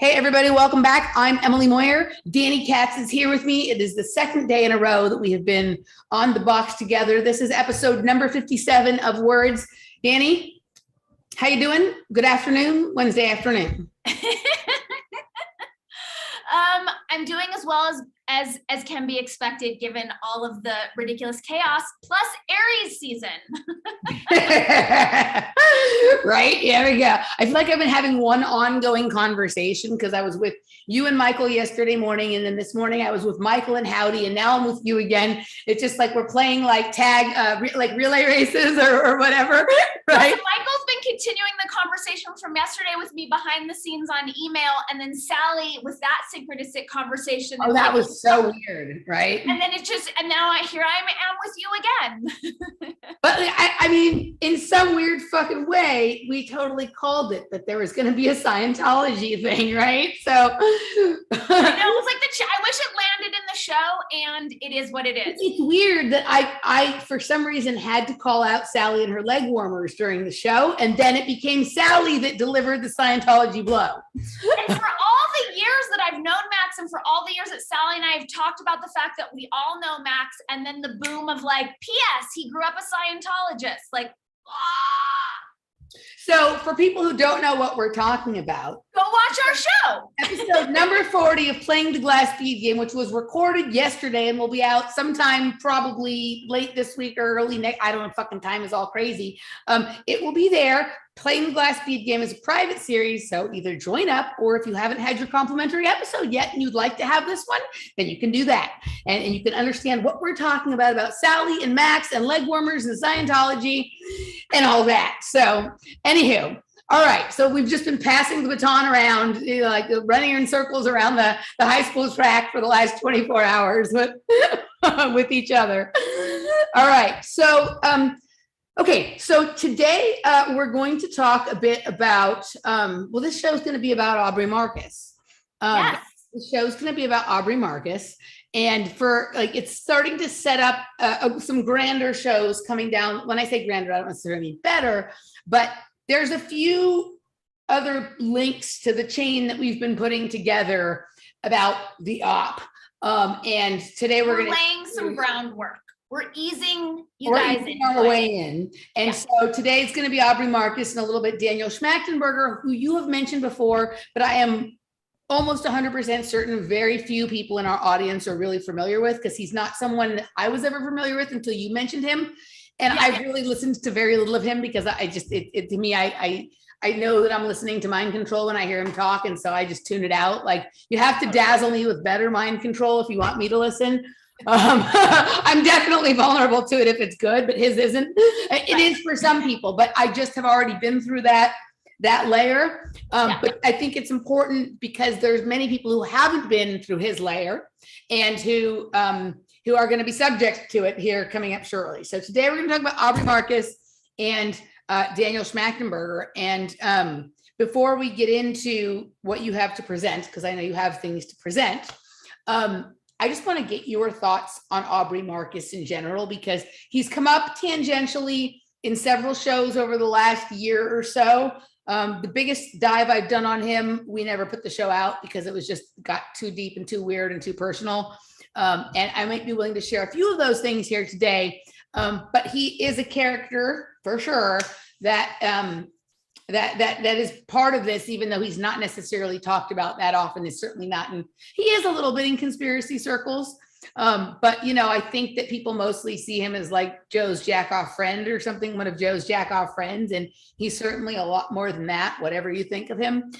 Hey, everybody, welcome back. I'm Emily Moyer. Dani Katz is here with me. It is the second day in a row that we have been on the box together. This is episode number 57 of Words. Dani, how you doing? Good afternoon, Wednesday afternoon. I'm doing as well as can be expected given all of the ridiculous chaos plus Aries season. Right? There we go. I feel like I've been having one ongoing conversation because I was with you and Michael yesterday morning, and then this morning I was with Michael and Howdy, and now I'm with you again. It's just like we're playing like tag, like relay races or whatever, right? So Michael's been continuing the conversation from yesterday with me behind the scenes on email, and then Sally with that synchronistic conversation. Oh, that was so weird, right? And then and now here I am with you again. But I mean, in some weird fucking way, we totally called it that there was going to be a Scientology thing, right? So I know, it was like I wish it landed in the show, and it is what it is. It's weird that I for some reason had to call out Sally and her leg warmers during the show, and then it became Sally that delivered the Scientology blow. And for all the years that I've known Max, and for all the years that Sally and I have talked about the fact that we all know Max, and then the boom of like, P.S. he grew up a Scientologist, like, So for people who don't know what we're talking about, go watch our show. Episode number 40 of Playing the Glass Bead Game, which was recorded yesterday and will be out sometime probably late this week or early next. I don't know, fucking time is all crazy. It will be there. Playing the Glass Bead Game is a private series, so either join up, or if you haven't had your complimentary episode yet and you'd like to have this one, then you can do that. And you can understand what we're talking about Sally and Max and leg warmers and Scientology and all that. So anywho, all right, so we've just been passing the baton around, you know, like running in circles around the high school track for the last 24 hours with each other. All right, so okay, so today we're going to talk a bit about, well, this show is going to be about Aubrey Marcus. Yes. The show is going to be about Aubrey Marcus. And for like, it's starting to set up some grander shows coming down. When I say grander, I don't necessarily mean better, but there's a few other links to the chain that we've been putting together about the op. And today we're going to laying some groundwork. We're easing you guys in. Our way in. And so today it's going to be Aubrey Marcus and a little bit Daniel Schmachtenberger, who you have mentioned before, but I am almost 100% certain very few people in our audience are really familiar with, because he's not someone that I was ever familiar with until you mentioned him. And I've really listened to very little of him because I just, to me, I know that I'm listening to mind control when I hear him talk. And so I just tune it out. Like, you have to dazzle me with better mind control if you want me to listen. I'm definitely vulnerable to it if it's good, but his isn't. It is for some people, but I just have already been through that layer. But I think it's important because there's many people who haven't been through his layer and who are going to be subject to it here coming up shortly. So today we're going to talk about Aubrey Marcus and Daniel Schmachtenberger. And before we get into what you have to present, because I know you have things to present, I just want to get your thoughts on Aubrey Marcus in general, because he's come up tangentially in several shows over the last year or so. The biggest dive I've done on him, we never put the show out because it was just got too deep and too weird and too personal. And I might be willing to share a few of those things here today. But he is a character for sure that is part of this, even though he's not necessarily talked about that often. Is certainly not, and he is a little bit in conspiracy circles. But you know, I think that people mostly see him as like Joe's jack-off friend or something, one of Joe's jack-off friends, and he's certainly a lot more than that, whatever you think of him.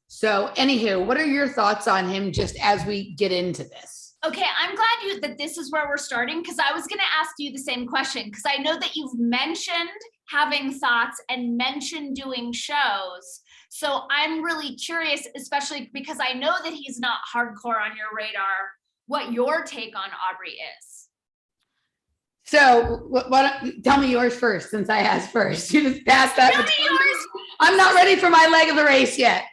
So anywho, what are your thoughts on him just as we get into this? Okay, I'm glad that this is where we're starting, because I was going to ask you the same question, because I know that you've mentioned having thoughts and mentioned doing shows. So I'm really curious, especially because I know that he's not hardcore on your radar, what your take on Aubrey is. So what tell me yours first, since I asked first. You just passed that. Tell me yours. I'm not ready for my leg of the race yet.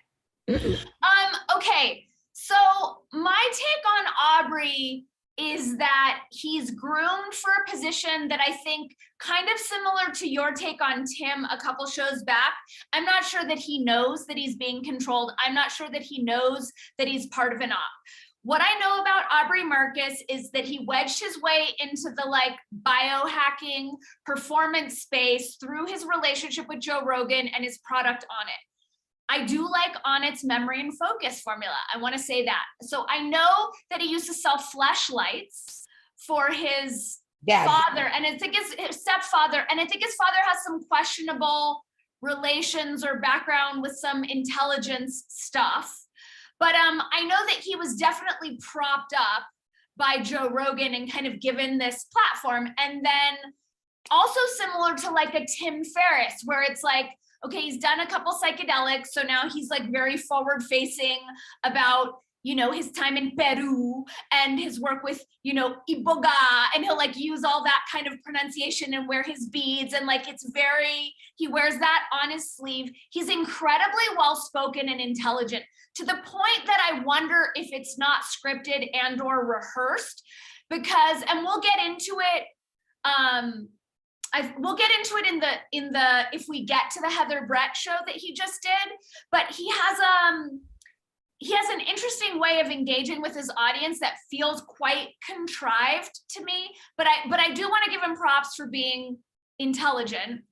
Okay, so my take on Aubrey is that he's groomed for a position that I think kind of similar to your take on Tim a couple shows back. I'm not sure that he knows that he's being controlled. I'm not sure that he knows that he's part of an op. What I know about Aubrey Marcus is that he wedged his way into the like biohacking performance space through his relationship with Joe Rogan and his product On It. I do like On It's memory and focus formula. I want to say that. So I know that he used to sell fleshlights for his father, and I think his stepfather, and I think his father has some questionable relations or background with some intelligence stuff. But I know that he was definitely propped up by Joe Rogan and kind of given this platform. And then also similar to like a Tim Ferriss, where it's like, okay, he's done a couple psychedelics, so now he's like very forward facing about, you know, his time in Peru and his work with, you know, Iboga, and he'll like use all that kind of pronunciation and wear his beads, and like it's very, he wears that on his sleeve. He's incredibly well-spoken and intelligent, to the point that I wonder if it's not scripted and or rehearsed, because, and we'll get into it, we'll get into it in the if we get to the Heather Brett show that he just did, but he has an interesting way of engaging with his audience that feels quite contrived to me, but I do want to give him props for being intelligent.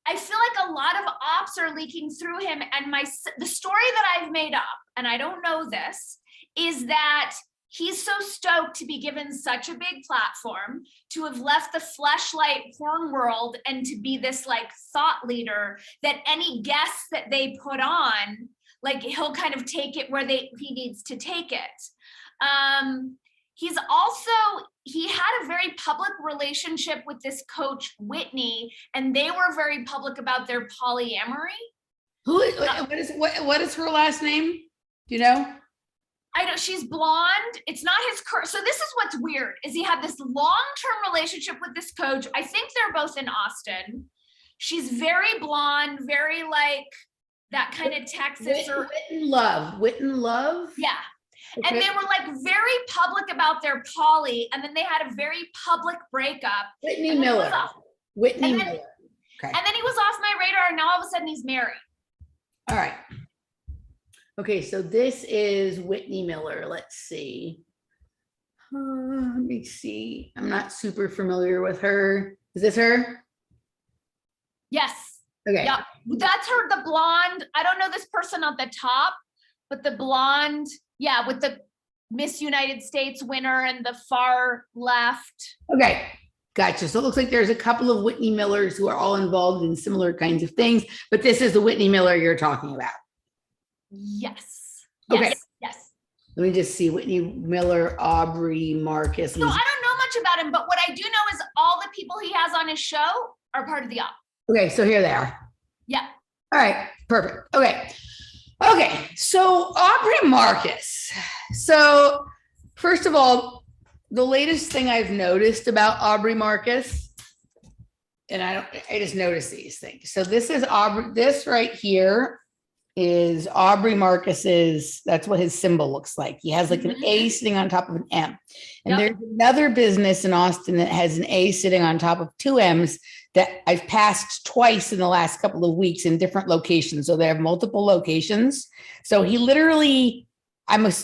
I feel like a lot of ops are leaking through him, and the story that I've made up, and I don't know this, is that he's so stoked to be given such a big platform, to have left the fleshlight porn world and to be this like thought leader, that any guests that they put on, like he'll kind of take it where he needs to take it. He had a very public relationship with this coach, Whitney, and they were very public about their polyamory. What is her last name? Do you know? I know she's blonde. It's not his so this is what's weird, is he had this long-term relationship with this coach. I think they're both in Austin. She's very blonde, very like that kind of Texas or Witten Love. Yeah. Okay. And they were like very public about their poly, and then they had a very public breakup. Whitney Miller. Whitney Miller. Okay. And then he was off my radar, and now all of a sudden he's married. All right. Okay, so this is Whitney Miller. Let's see. Let me see. I'm not super familiar with her. Is this her? Yes. Okay. Yeah, that's her, the blonde. I don't know this person at the top, but the blonde, yeah, with the Miss United States winner and the far left. Okay, gotcha. So it looks like there's a couple of Whitney Millers who are all involved in similar kinds of things, but this is the Whitney Miller you're talking about. Yes. Okay. Yes. Let me just see. Whitney Miller, Aubrey Marcus. So I don't know much about him, but what I do know is all the people he has on his show are part of the op. Okay, so here they are. Yeah. All right, perfect. Okay, so Aubrey Marcus. So first of all, the latest thing I've noticed about Aubrey Marcus, and I just noticed these things. So this is Aubrey, this right here is Aubrey Marcus's, that's what his symbol looks like. He has like an A sitting on top of an M. And there's another business in Austin that has an A sitting on top of two M's that I've passed twice in the last couple of weeks in different locations. So they have multiple locations. So he literally,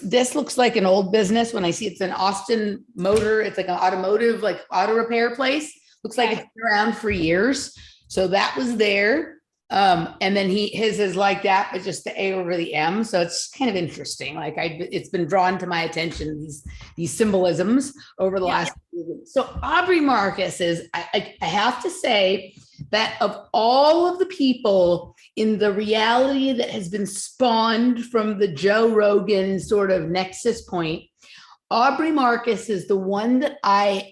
this looks like an old business when I see it's an Austin Motor. It's like an automotive, like auto repair place. Looks like it's been around for years. So that was there. And then his is like that, but just the A over the M. So it's kind of interesting. Like it's been drawn to my attention, these symbolisms over the last few weeks. So Aubrey Marcus is, I have to say that of all of the people in the reality that has been spawned from the Joe Rogan sort of nexus point, Aubrey Marcus is the one that I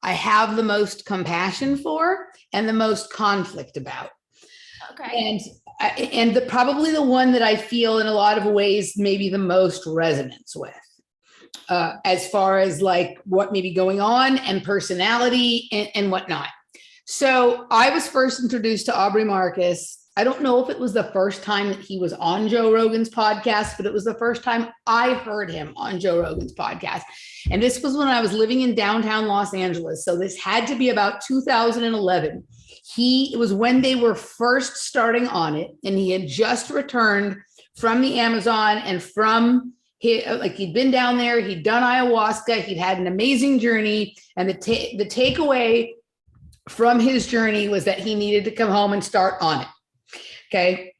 have the most compassion for and the most conflict about. Okay. And probably the one that I feel in a lot of ways maybe the most resonance with, as far as like what may be going on and personality and whatnot. So I was first introduced to Aubrey Marcus I don't know if it was the first time that he was on Joe Rogan's podcast, but it was the first time I heard him on Joe Rogan's podcast. And this was when I was living in downtown Los Angeles. So this had to be about 2011. It was when they were first starting on it, and he had just returned from the Amazon and from he'd been down there, he'd done ayahuasca, he'd had an amazing journey. And the takeaway from his journey was that he needed to come home and start on it. Okay.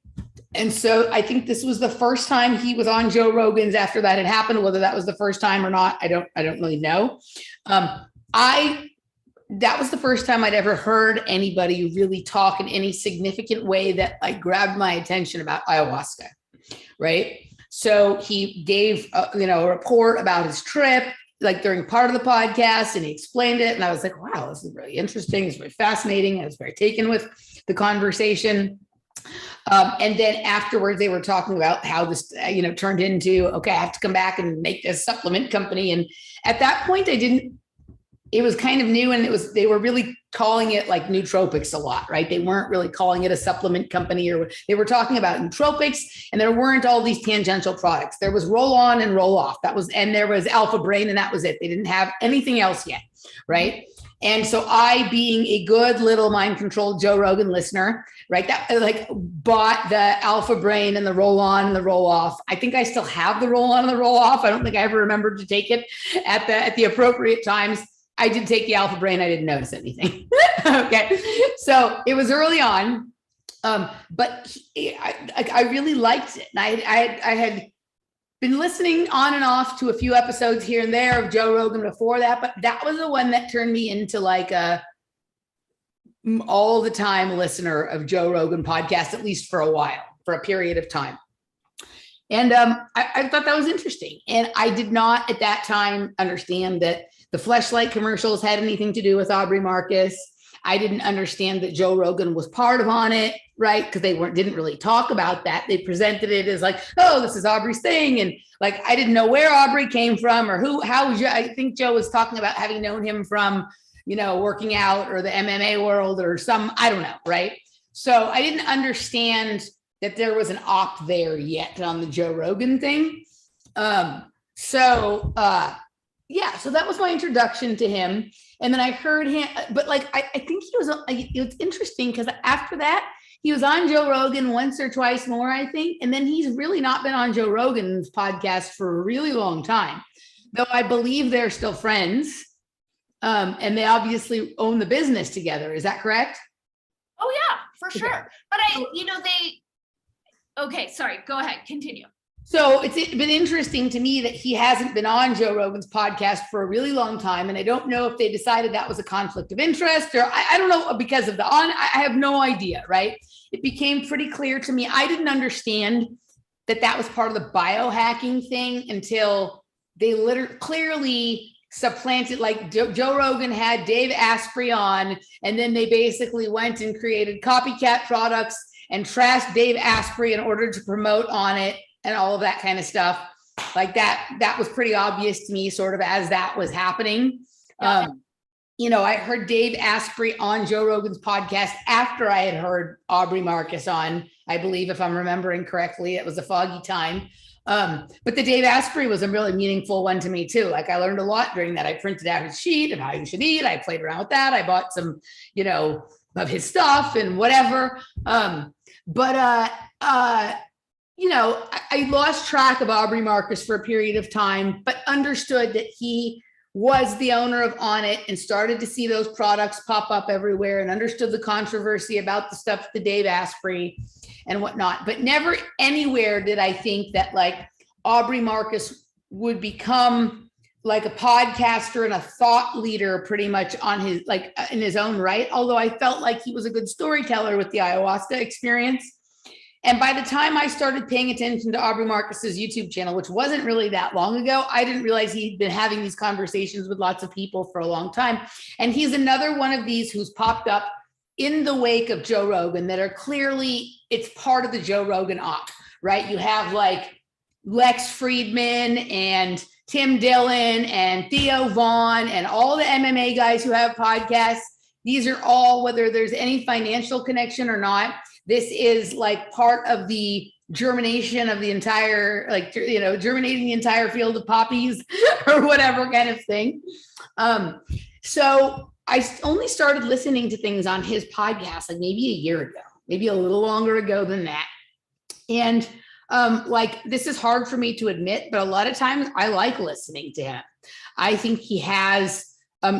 And so I think this was the first time he was on Joe Rogan's after that had happened. Whether that was the first time or not, I don't really know. That was the first time I'd ever heard anybody really talk in any significant way that like grabbed my attention about ayahuasca. Right. So he gave, a report about his trip, like during part of the podcast, and he explained it. And I was like, wow, this is really interesting. It's very fascinating. I was very taken with the conversation. And then afterwards, they were talking about how this, turned into, okay, I have to come back and make this supplement company. And at that point, it was kind of new, and they were really calling it like nootropics a lot, right? They weren't really calling it a supplement company, or they were talking about nootropics, and there weren't all these tangential products. There was roll on and roll off. And there was Alpha Brain, and that was it. They didn't have anything else yet, right? And so I, being a good little mind controlled Joe Rogan listener, right, that like bought the Alpha Brain and the roll on and the roll off. I think I still have the roll on and the roll off. I don't think I ever remembered to take it at the appropriate times. I did take the Alpha Brain. I didn't notice anything. Okay. So it was early on. But I really liked it. And I had been listening on and off to a few episodes here and there of Joe Rogan before that, but that was the one that turned me into like a all the time listener of Joe Rogan podcast, at least for a while, for a period of time. And I thought that was interesting. And I did not at that time understand that the Fleshlight commercials had anything to do with Aubrey Marcus. I didn't understand that Joe Rogan was part of On It, right? Because they didn't really talk about that. They presented it as like, oh, this is Aubrey's thing. And like, I didn't know where Aubrey came from or how I think Joe was talking about having known him from, working out or the MMA world or I don't know, right? So I didn't understand that there was an op there yet on the Joe Rogan thing. So that was my introduction to him. And then I heard him, but like, I think it was interesting because after that, he was on Joe Rogan once or twice more, I think. And then he's really not been on Joe Rogan's podcast for a really long time, though I believe they're still friends. And they obviously own the business together. Is that correct? Oh yeah, for sure. But okay, sorry, go ahead, continue. So it's been interesting to me that he hasn't been on Joe Rogan's podcast for a really long time. And I don't know if they decided that was a conflict of interest or I don't know, because of I have no idea, right? It became pretty clear to me. I didn't understand that was part of the biohacking thing until they clearly supplanted, like Joe Rogan had Dave Asprey on, and then they basically went and created copycat products and trashed Dave Asprey in order to promote On It and all of that kind of stuff. Like that was pretty obvious to me sort of as that was happening. Yeah. I heard Dave Asprey on Joe Rogan's podcast after I had heard Aubrey Marcus on, I believe, if I'm remembering correctly. It was a foggy time. But the Dave Asprey was a really meaningful one to me too. Like I learned a lot during that. I printed out his sheet of how you should eat. I played around with that. I bought some, of his stuff and whatever. I lost track of Aubrey Marcus for a period of time, but understood that he was the owner of On It and started to see those products pop up everywhere and understood the controversy about the stuff with the Dave Asprey and whatnot. But never anywhere did I think that like Aubrey Marcus would become like a podcaster and a thought leader pretty much on his, like in his own right. Although I felt like he was a good storyteller with the ayahuasca experience. And by the time I started paying attention to Aubrey Marcus's YouTube channel, which wasn't really that long ago, I didn't realize he'd been having these conversations with lots of people for a long time. And he's another one of these who's popped up in the wake of Joe Rogan that are clearly, it's part of the Joe Rogan op, right? You have like Lex Friedman and Tim Dillon and Theo Vaughn and all the MMA guys who have podcasts. These are all, whether there's any financial connection or not, This is like part of the germination of the entire, like, germinating the entire field of poppies or whatever kind of thing. So I only started listening to things on his podcast like maybe a year ago, maybe a little longer ago than that. And like, this is hard for me to admit, but a lot of times I like listening to him. I think he has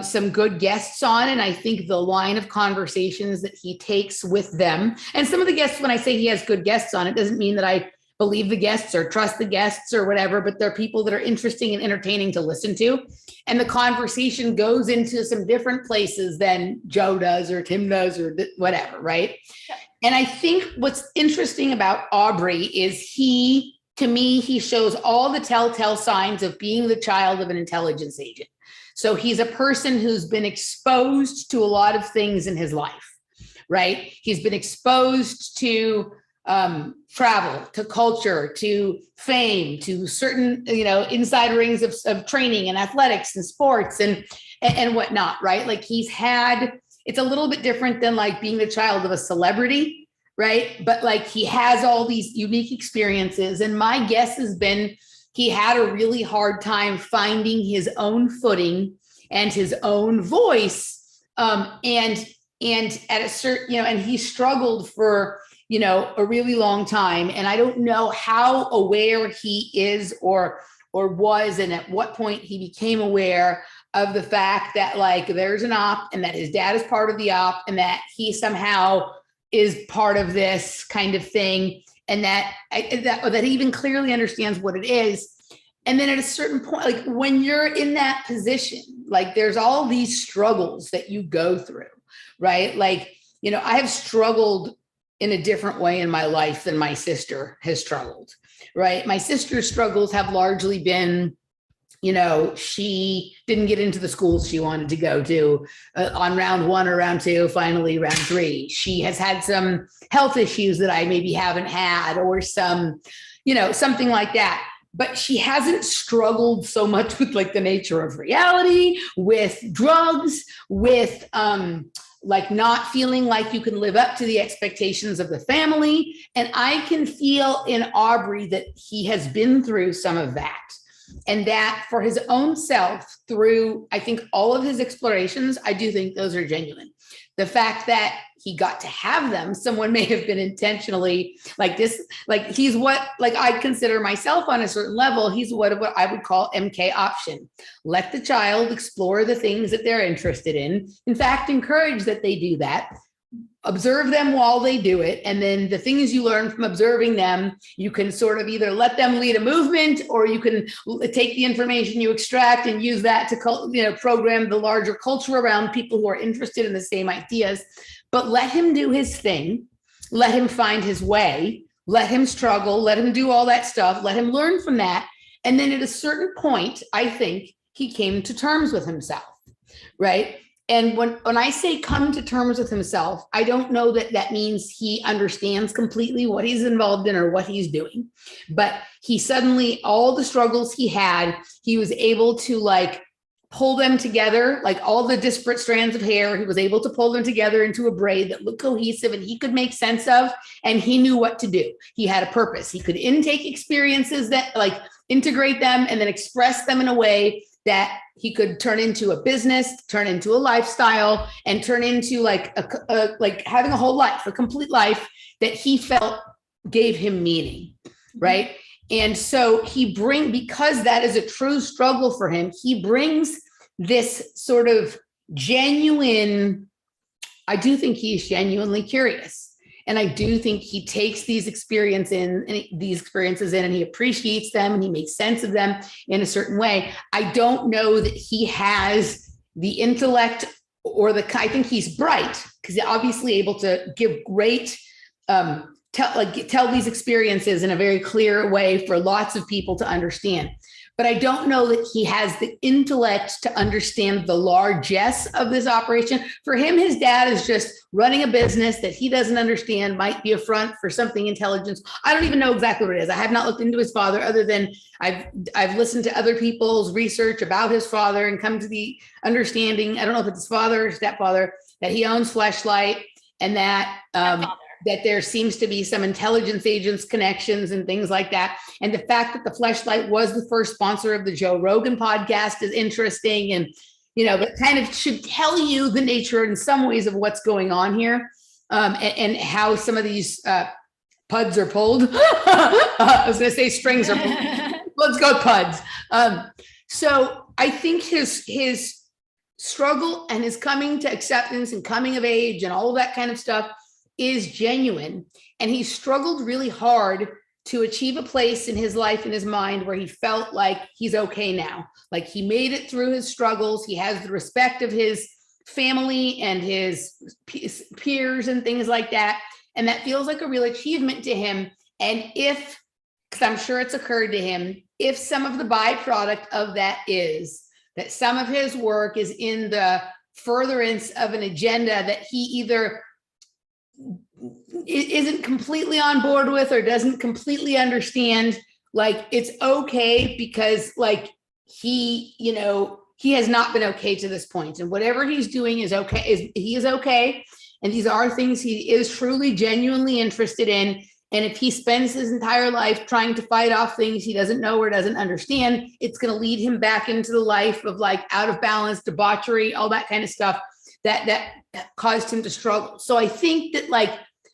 some good guests on, and I think the line of conversations that he takes with them, and some of the guests, when I say he has good guests on, it doesn't mean that I believe the guests or trust the guests or whatever, but they're people that are interesting and entertaining to listen to. And the conversation goes into some different places than Joe does or Tim does or whatever, right? And I think what's interesting about Aubrey is to me, he shows all the telltale signs of being the child of an intelligence agent. So he's a person who's been exposed to a lot of things in his life, right? He's been exposed to travel, to culture, to fame, to certain, inside rings of training and athletics and sports and whatnot, right? Like it's a little bit different than like being the child of a celebrity, right? But like he has all these unique experiences. And my guess has been he had a really hard time finding his own footing and his own voice. And at a certain, and he struggled for, a really long time. And I don't know how aware he is or was, and at what point he became aware of the fact that like there's an op and that his dad is part of the op and that he somehow is part of this kind of thing. And that he even clearly understands what it is. And then at a certain point, like when you're in that position, like there's all these struggles that you go through, right? Like, I have struggled in a different way in my life than my sister has struggled, right? My sister's struggles have largely been, she didn't get into the schools she wanted to go to on round 1 or round 2, finally round 3. She has had some health issues that I maybe haven't had, or some, something like that. But she hasn't struggled so much with like the nature of reality, with drugs, with like not feeling like you can live up to the expectations of the family. And I can feel in Aubrey that he has been through some of that. And that for his own self, through, I think, all of his explorations, I do think those are genuine. The fact that he got to have them, someone may have been intentionally like this, like he's what, like I consider myself on a certain level, he's what I would call MK option. Let the child explore the things that they're interested in. In fact, encourage that they do that. Observe them while they do it. And then the things you learn from observing them, you can sort of either let them lead a movement, or you can take the information you extract and use that to program the larger culture around people who are interested in the same ideas. But let him do his thing. Let him find his way. Let him struggle. Let him do all that stuff. Let him learn from that. And then at a certain point, I think he came to terms with himself, right? And when I say come to terms with himself, I don't know that that means he understands completely what he's involved in or what he's doing. But he suddenly, all the struggles he had, he was able to like pull them together, like all the disparate strands of hair, he was able to pull them together into a braid that looked cohesive and he could make sense of, and he knew what to do. He had a purpose. He could intake experiences that like integrate them and then express them in a way that he could turn into a business, turn into a lifestyle, and turn into like like having a whole life, a complete life that he felt gave him meaning, right? And so because that is a true struggle for him, he brings this sort of genuine, I do think he's genuinely curious. And I do think he takes these experiences in and he appreciates them and he makes sense of them in a certain way. I don't know that he has the intellect or I think he's bright because he's obviously able to give great, tell these experiences in a very clear way for lots of people to understand. But I don't know that he has the intellect to understand the largesse of this operation. For him, his dad is just running a business that he doesn't understand, might be a front for something intelligence. I don't even know exactly what it is. I have not looked into his father other than I've listened to other people's research about his father and come to the understanding, I don't know if it's his father or stepfather, that he owns Fleshlight and that that there seems to be some intelligence agents connections and things like that. And the fact that the Fleshlight was the first sponsor of the Joe Rogan podcast is interesting. And, that kind of should tell you the nature in some ways of what's going on here, and how some of these puds are pulled. I was going to say strings are pulled. Let's go with puds. So I think his struggle and his coming to acceptance and coming of age and all of that kind of stuff is genuine. And he struggled really hard to achieve a place in his life, in his mind, where he felt like he's okay now. Like he made it through his struggles. He has the respect of his family and his peers and things like that. And that feels like a real achievement to him. And because I'm sure it's occurred to him, if some of the byproduct of that is that some of his work is in the furtherance of an agenda that he either isn't completely on board with or doesn't completely understand, like it's okay because like he has not been okay to this point, and whatever he's doing is okay. He is okay. And these are things he is truly, genuinely interested in. And if he spends his entire life trying to fight off things he doesn't know or doesn't understand, it's going to lead him back into the life of like out of balance, debauchery, all that kind of stuff that caused him to struggle. So I think that like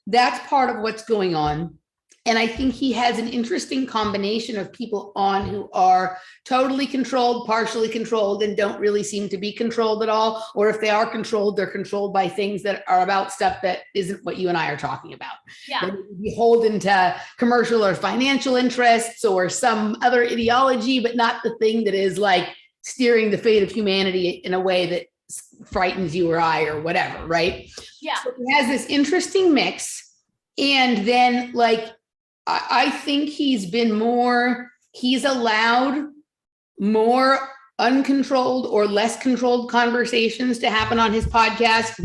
that's part of what's going on. And I think he has an interesting combination of people on who are totally controlled, partially controlled, and don't really seem to be controlled at all. Or if they are controlled, they're controlled by things that are about stuff that isn't what you and I are talking about. Yeah. They're beholden to commercial or financial interests or some other ideology, but not the thing that is like steering the fate of humanity in a way that frightens you or I or whatever, right? Yeah. So he has this interesting mix. And then like, I think he's allowed more uncontrolled or less controlled conversations to happen on his podcast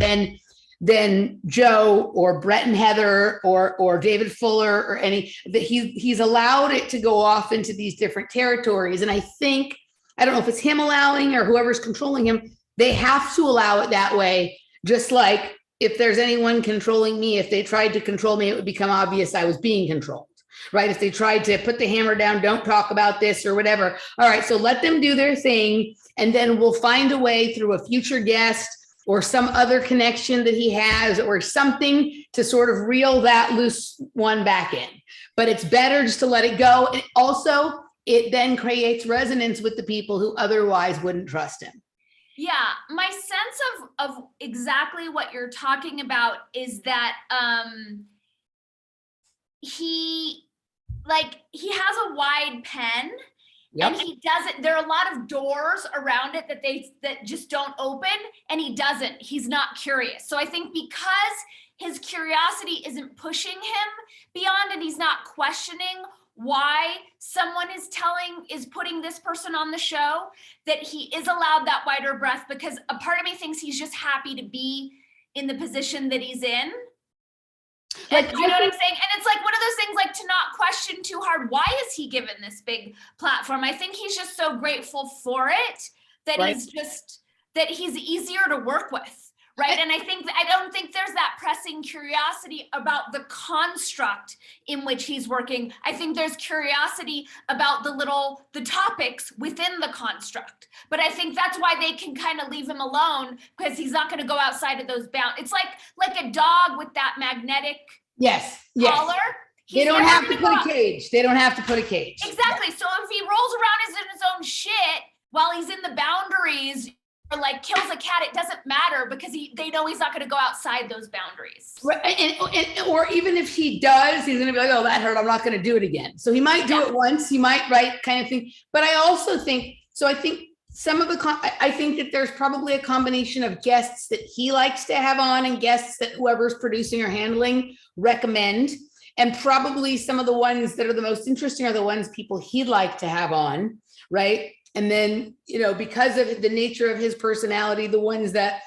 than Joe or Brett and Heather or David Fuller or that he's allowed it to go off into these different territories. And I think, I don't know if it's him allowing or whoever's controlling him, they have to allow it that way. Just like if there's anyone controlling me, if they tried to control me, it would become obvious I was being controlled. Right? If they tried to put the hammer down, don't talk about this or whatever. All right. So let them do their thing. And then we'll find a way through a future guest or some other connection that he has or something to sort of reel that loose one back in. But it's better just to let it go. And also, it then creates resonance with the people who otherwise wouldn't trust him. Yeah, my sense of exactly what you're talking about is that he has a wide pen. Yep. And he doesn't, there are a lot of doors around it that just don't open, and he doesn't, he's not curious. So I think because his curiosity isn't pushing him beyond, and he's not questioning why someone is putting this person on the show, that he is allowed that wider breath, because a part of me thinks he's just happy to be in the position that he's in. Like, you know what I'm saying? And it's like one of those things, like, to not question too hard, why is he given this big platform? I think he's just so grateful for it that right. he's easier to work with, right? And I don't think there's that pressing curiosity about the construct in which he's working. I think there's curiosity about the topics within the construct. But I think that's why they can kind of leave him alone, because he's not going to go outside of those bounds. It's like a dog with that magnetic collar. They don't have to put a cage. They don't have to put a cage. Exactly. So if he rolls around in his own shit while he's in the boundaries, or like kills a cat, it doesn't matter, because they know he's not going to go outside those boundaries. Right. Or even if he does, he's going to be like, oh, that hurt, I'm not going to do it again. So he might do it once, he might, right, kind of thing. But I also think, I think I think that there's probably a combination of guests that he likes to have on and guests that whoever's producing or handling recommend. And probably some of the ones that are the most interesting are the ones people he'd like to have on, right? And then, because of the nature of his personality, the ones that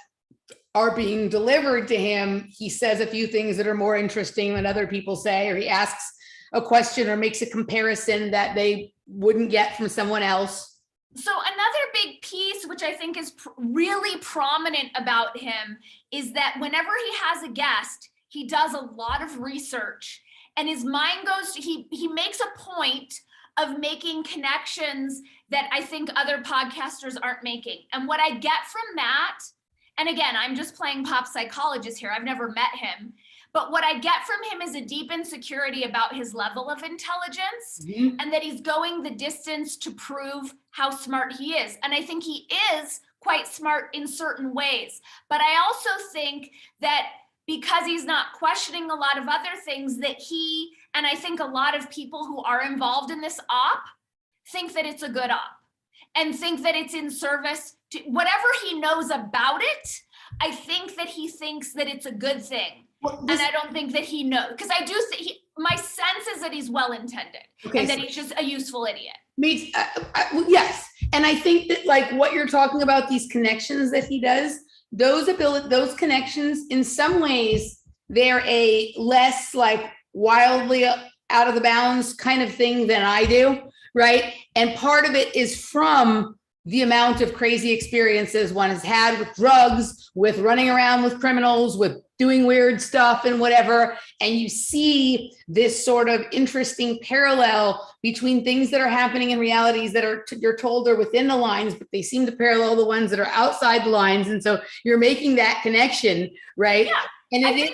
are being delivered to him, he says a few things that are more interesting than other people say, or he asks a question or makes a comparison that they wouldn't get from someone else. So another big piece, which I think is really prominent about him, is that whenever he has a guest, he does a lot of research, and his mind goes to, he makes a point of making connections that I think other podcasters aren't making. And what I get from that, and again, I'm just playing pop psychologist here, I've never met him, but what I get from him is a deep insecurity about his level of intelligence, and that he's going the distance to prove how smart he is. And I think he is quite smart in certain ways. But I also think that because he's not questioning a lot of other things, that he, and I think a lot of people who are involved in this op, think that it's a good op and think that it's in service to whatever he knows about it. I think that he thinks that it's a good thing. And I don't think that he knows, because I do think my sense is that he's well-intended, and that he's just a useful idiot. Yes. And I think that like what you're talking about, these connections that he does, those connections, in some ways, they're a less like wildly out of the bounds kind of thing than I do, right? And part of it is from the amount of crazy experiences one has had with drugs, with running around with criminals, with doing weird stuff and whatever. And you see this sort of interesting parallel between things that are happening in realities that are, you're told are within the lines, but they seem to parallel the ones that are outside the lines. And so you're making that connection, right? Yeah. And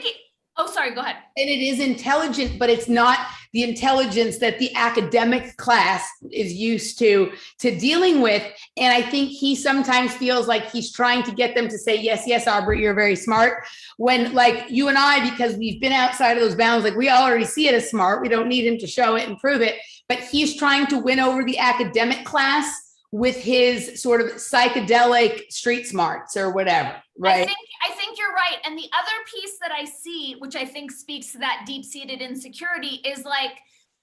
oh, sorry, go ahead. And it is intelligent, but it's not the intelligence that the academic class is used to dealing with. And I think he sometimes feels like he's trying to get them to say, yes, yes, Aubrey, you're very smart. When like you and I, because we've been outside of those bounds, like we already see it as smart. We don't need him to show it and prove it, but he's trying to win over the academic class with his sort of psychedelic street smarts or whatever, right? I think you're right. And the other piece that I see, which I think speaks to that deep-seated insecurity, is like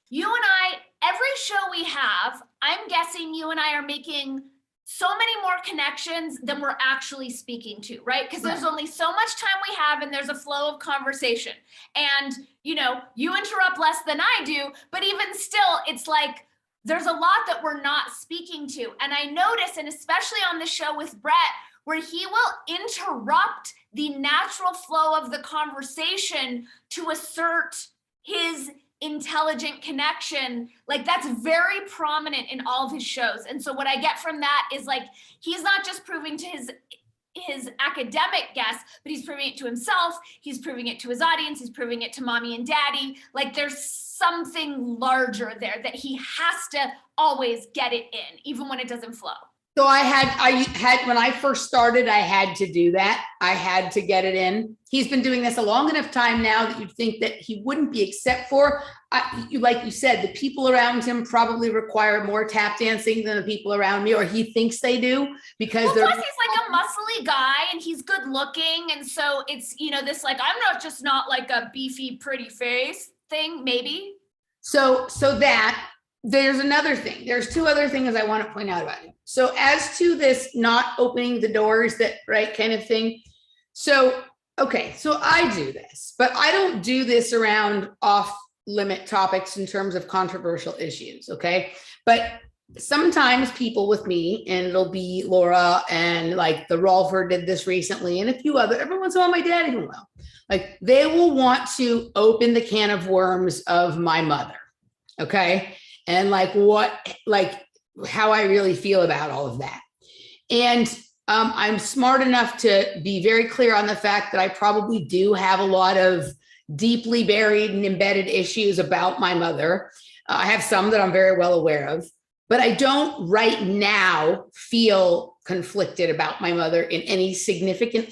you and I, every show we have, I'm guessing you and I are making so many more connections than we're actually speaking to, right? Because there's only so much time we have, and there's a flow of conversation. And, you know, you interrupt less than I do, but even still, it's like, there's a lot that we're not speaking to. And I notice, and especially on the show with Brett, where he will interrupt the natural flow of the conversation to assert his intelligent connection. Like that's very prominent in all of his shows. And so what I get from that is like, he's not just proving to his academic guests, but he's proving it to himself. He's proving it to his audience. He's proving it to mommy and daddy. Like there's something larger there that he has to always get it in, even when it doesn't flow. So I had, when I first started, I had to do that. I had to get it in. He's been doing this a long enough time now that you'd think that he wouldn't be, except for, like you said, the people around him probably require more tap dancing than the people around me, or he thinks they do, because plus he's like a muscly guy and he's good looking. And so it's, you know, this like, I'm not just not like a beefy, pretty face thing, maybe. So that there's another thing. There's two other things I want to point out about him. So as to this not opening the doors, that right kind of thing. So, okay, so I do this, but I don't do this around off limit topics in terms of controversial issues. Okay. But sometimes people with me, and it'll be Laura and like the Rolfer did this recently, and a few other, every once in a while my dad even will, like they will want to open the can of worms of my mother. Okay. And like how I really feel about all of that. And I'm smart enough to be very clear on the fact that I probably do have a lot of deeply buried and embedded issues about my mother. I have some that I'm very well aware of, but I don't right now feel conflicted about my mother in any significant,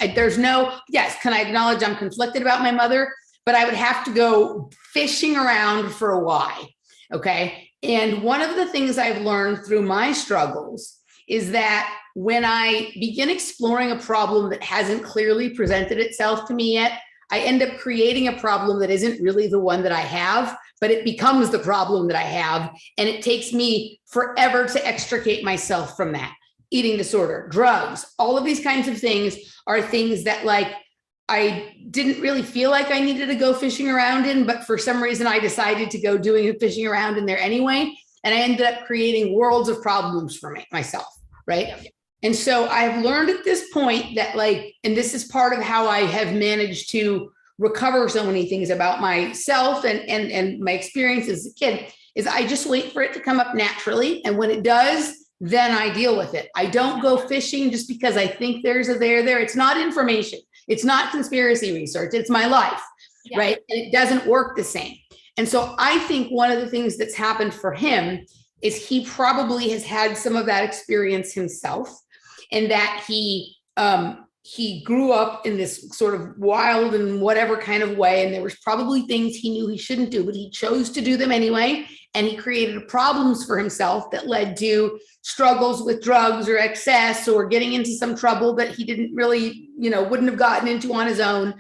yes, can I acknowledge I'm conflicted about my mother, but I would have to go fishing around for a why, okay? And one of the things I've learned through my struggles is that when I begin exploring a problem that hasn't clearly presented itself to me yet, I end up creating a problem that isn't really the one that I have, but it becomes the problem that I have. And it takes me forever to extricate myself from that. Eating disorder, drugs, all of these kinds of things are things that like I didn't really feel like I needed to go fishing around in, but for some reason I decided to go doing fishing around in there anyway. And I ended up creating worlds of problems for myself, right? Yeah. And so I've learned at this point that like, and this is part of how I have managed to recover so many things about myself and my experience as a kid is I just wait for it to come up naturally. And when it does, then I deal with it. I don't go fishing just because I think there's a there. It's not information. It's not conspiracy research. It's my life, right? And it doesn't work the same. And so I think one of the things that's happened for him is he probably has had some of that experience himself, and that he grew up in this sort of wild and whatever kind of way. And there was probably things he knew he shouldn't do, but he chose to do them anyway. And he created problems for himself that led to struggles with drugs or excess or getting into some trouble that he didn't really, wouldn't have gotten into on his own.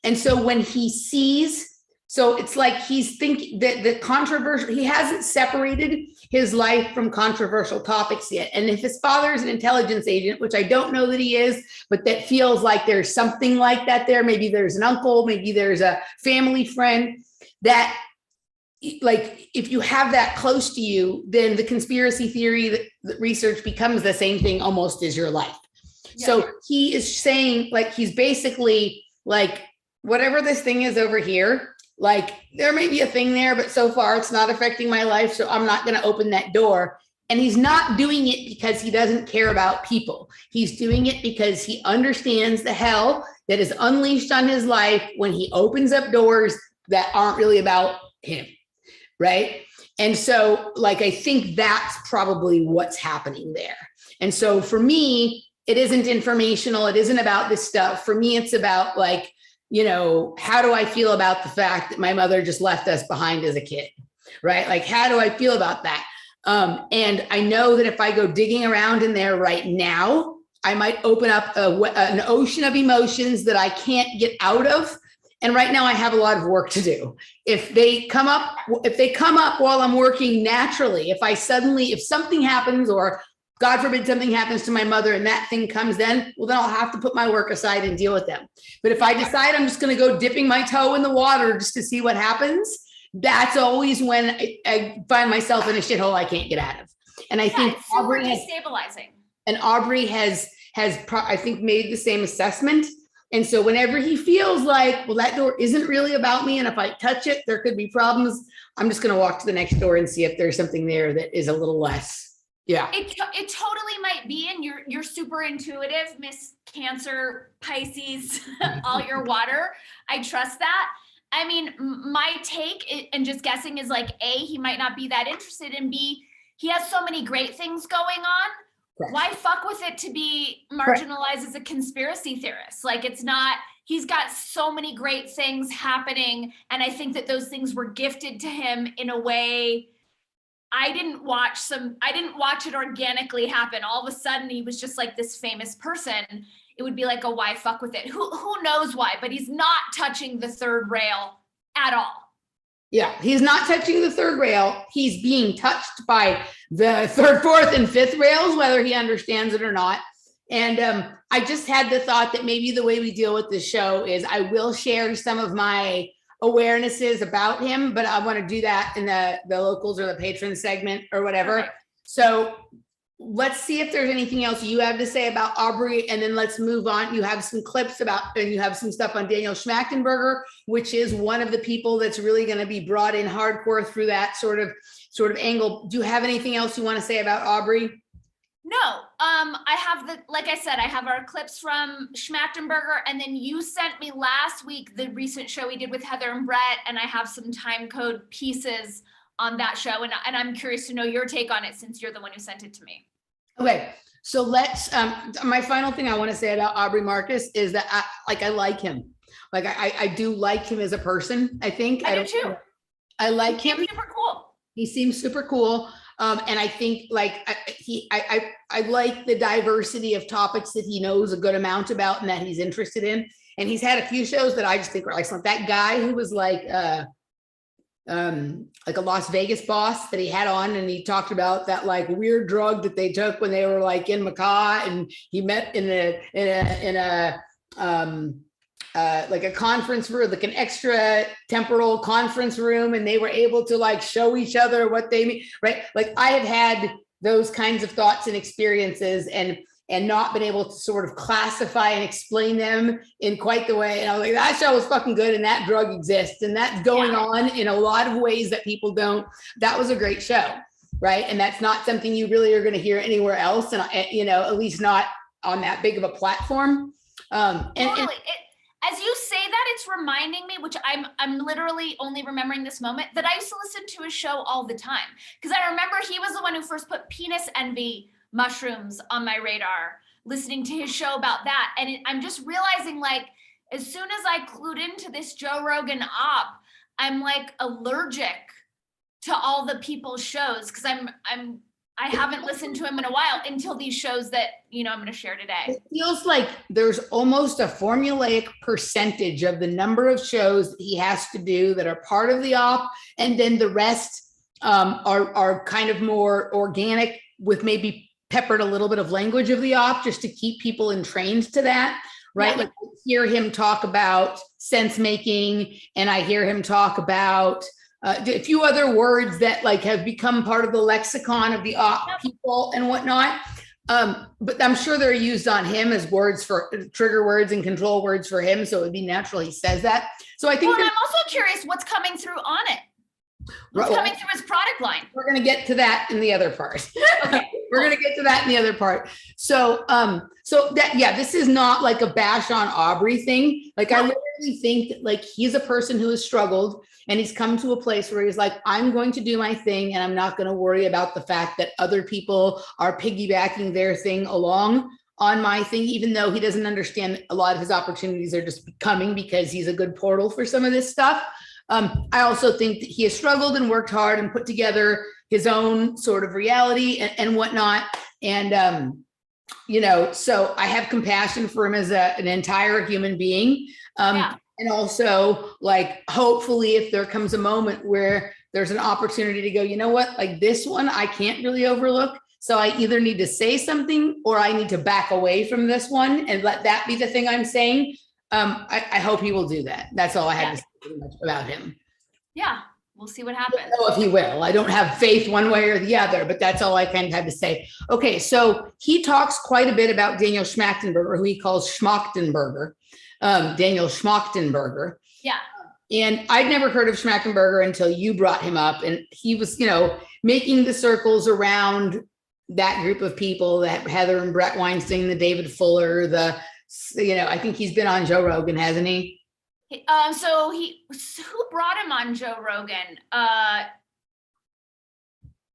And so when he sees, so it's like he's thinking that the controversial, he hasn't separated his life from controversial topics yet. And if his father is an intelligence agent, which I don't know that he is, but that feels like there's something like that there, maybe there's an uncle, maybe there's a family friend, that like, if you have that close to you, then the conspiracy theory that research becomes the same thing almost as your life. Yeah. So he is saying, like, he's basically like, whatever this thing is over here, like there may be a thing there, but so far it's not affecting my life. So I'm not going to open that door. And he's not doing it because he doesn't care about people. He's doing it because he understands the hell that is unleashed on his life when he opens up doors that aren't really about him. Right. And so, like, I think that's probably what's happening there. And so for me, it isn't informational. It isn't about this stuff. For me, it's about, like, how do I feel about the fact that my mother just left us behind as a kid? Right. Like, how do I feel about that? And I know that if I go digging around in there right now, I might open up an ocean of emotions that I can't get out of. And right now I have a lot of work to do. If they come up while I'm working naturally, if something happens, or God forbid something happens to my mother and that thing comes then I'll have to put my work aside and deal with them. But if I decide I'm just going to go dipping my toe in the water just to see what happens, that's always when I find myself in a shithole I can't get out of. And I think it's super destabilizing. Aubrey has I think made the same assessment. And so whenever he feels like, well, that door isn't really about me, and if I touch it, there could be problems, I'm just going to walk to the next door and see if there's something there that is a little less. Yeah. It totally might be. And you're super intuitive, Miss Cancer, Pisces, all your water. I trust that. I mean, my take, and just guessing, is like, A, he might not be that interested, and B, he has so many great things going on. Correct. Why fuck with it to be marginalized as a conspiracy theorist? Like, it's not, he's got so many great things happening. And I think that those things were gifted to him in a way. I didn't watch it organically happen. All of a sudden he was just like this famous person. It would be like, why fuck with it? Who knows why, but he's not touching the third rail at all. Yeah, he's not touching the third rail. He's being touched by the third, fourth, and fifth rails, whether he understands it or not. And I just had the thought that maybe the way we deal with this show is I will share some of my awarenesses about him, but I want to do that in the locals or the patron segment or whatever. Okay. So let's see if there's anything else you have to say about Aubrey, and then let's move on. You have some clips and you have some stuff on Daniel Schmachtenberger, which is one of the people that's really going to be brought in hardcore through that sort of angle. Do you have anything else you want to say about Aubrey? No, I have like I said, I have our clips from Schmachtenberger, and then you sent me last week the recent show we did with Heather and Brett, and I have some time code pieces on that show, and I'm curious to know your take on it since you're the one who sent it to me. Okay, so let's, my final thing I want to say about Aubrey Marcus is that I like him. Like, I do like him as a person, I think. I do too. I like him. He's super cool. He seems super cool. And I think, like, I like the diversity of topics that he knows a good amount about and that he's interested in. And he's had a few shows that I just think are excellent. That guy who was like a Las Vegas boss that he had on, and he talked about that like weird drug that they took when they were like in Macau, and he met in a like a conference room, like an extra temporal conference room, and they were able to like show each other what they mean, right? Like, I have had those kinds of thoughts and experiences, and and not been able to sort of classify and explain them in quite the way. And I was like, that show was fucking good, and that drug exists, and that's going on in a lot of ways that people don't. That was a great show, right? And that's not something you really are going to hear anywhere else, and at least not on that big of a platform. Totally. As you say that, it's reminding me, which I'm literally only remembering this moment, that I used to listen to his show all the time. Because I remember he was the one who first put penis envy mushrooms on my radar, listening to his show about that. And I'm just realizing, like, as soon as I clued into this Joe Rogan op, I'm like allergic to all the people's shows, because I haven't listened to him in a while until these shows that, I'm going to share today. It feels like there's almost a formulaic percentage of the number of shows that he has to do that are part of the op. And then the rest are kind of more organic, with maybe peppered a little bit of language of the op, just to keep people entrained to that. Right. Yeah. Like I hear him talk about sense making, and I hear him talk about a few other words that like have become part of the lexicon of the op people and whatnot. But I'm sure they're used on him as words for trigger words and control words for him. So it would be natural he says that. So I think I'm also curious what's coming through on it. What's coming through his product line? We're going to get to that in the other part. Okay. We're going to get to that in the other part. So this is not like a bash on Aubrey thing. Like I literally think that like he's a person who has struggled, and he's come to a place where he's like, I'm going to do my thing, and I'm not going to worry about the fact that other people are piggybacking their thing along on my thing, even though he doesn't understand a lot of his opportunities are just coming because he's a good portal for some of this stuff. I also think that he has struggled and worked hard and put together his own sort of reality and whatnot. And, so I have compassion for him as an entire human being. And also, like, hopefully if there comes a moment where there's an opportunity to go, you know what, like this one, I can't really overlook. So I either need to say something or I need to back away from this one and let that be the thing I'm saying. I hope he will do that. That's all I had to say pretty much about him. Yeah, we'll see what happens. I don't know if he will. I don't have faith one way or the other, but that's all I kind of had to say. Okay, so he talks quite a bit about Daniel Schmachtenberger, who he calls Schmachtenberger. Daniel Schmachtenberger. Yeah. And I'd never heard of Schmachtenberger until you brought him up. And he was, making the circles around that group of people, that Heather and Brett Weinstein, the David Fuller, I think he's been on Joe Rogan, hasn't he? So who brought him on Joe Rogan?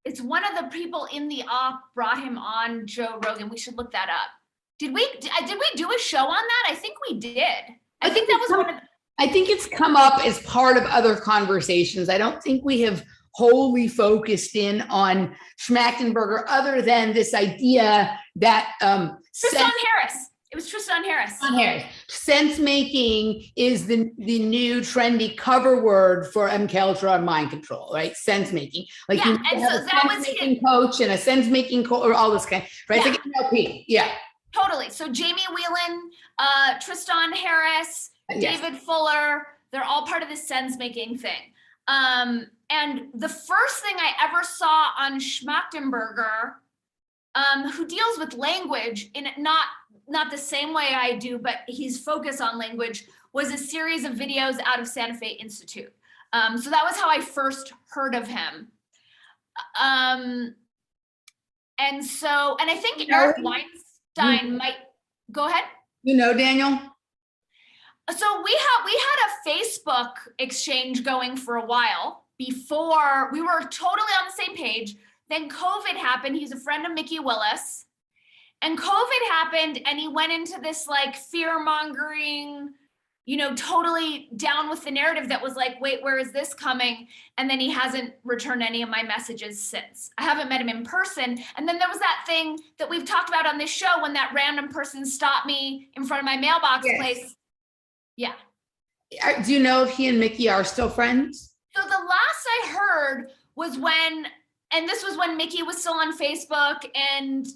It's one of the people in the op brought him on Joe Rogan. We should look that up. Did we do a show on that? I think we did. I think that was one of. I think it's come up as part of other conversations. I don't think we have wholly focused in on Schmachtenberger, other than this idea that Tristan Harris. It was Tristan Harris. Sense making is the new trendy cover word for MKUltra on mind control, right? Sense making, like you and have so a that sense was making coach and a sense making or all this kind, right? It's like NLP, yeah. Totally. So Jamie Whelan, Tristan Harris, David Fuller, they're all part of this sense making thing. And the first thing I ever saw on Schmachtenberger, who deals with language in not the same way I do, but he's focused on language, was a series of videos out of Santa Fe Institute. So that was how I first heard of him. And I think Eric Weinstein might go ahead. Daniel? So we had a Facebook exchange going for a while before we were totally on the same page. Then COVID happened. He's a friend of Mickey Willis. And COVID happened, and he went into this like fear-mongering, totally down with the narrative that was like, wait, where is this coming? And then he hasn't returned any of my messages since. I haven't met him in person. And then there was that thing that we've talked about on this show when that random person stopped me in front of my mailbox place. Yeah. Do you know if he and Mickey are still friends? So the last I heard was and this was when Mickey was still on Facebook, and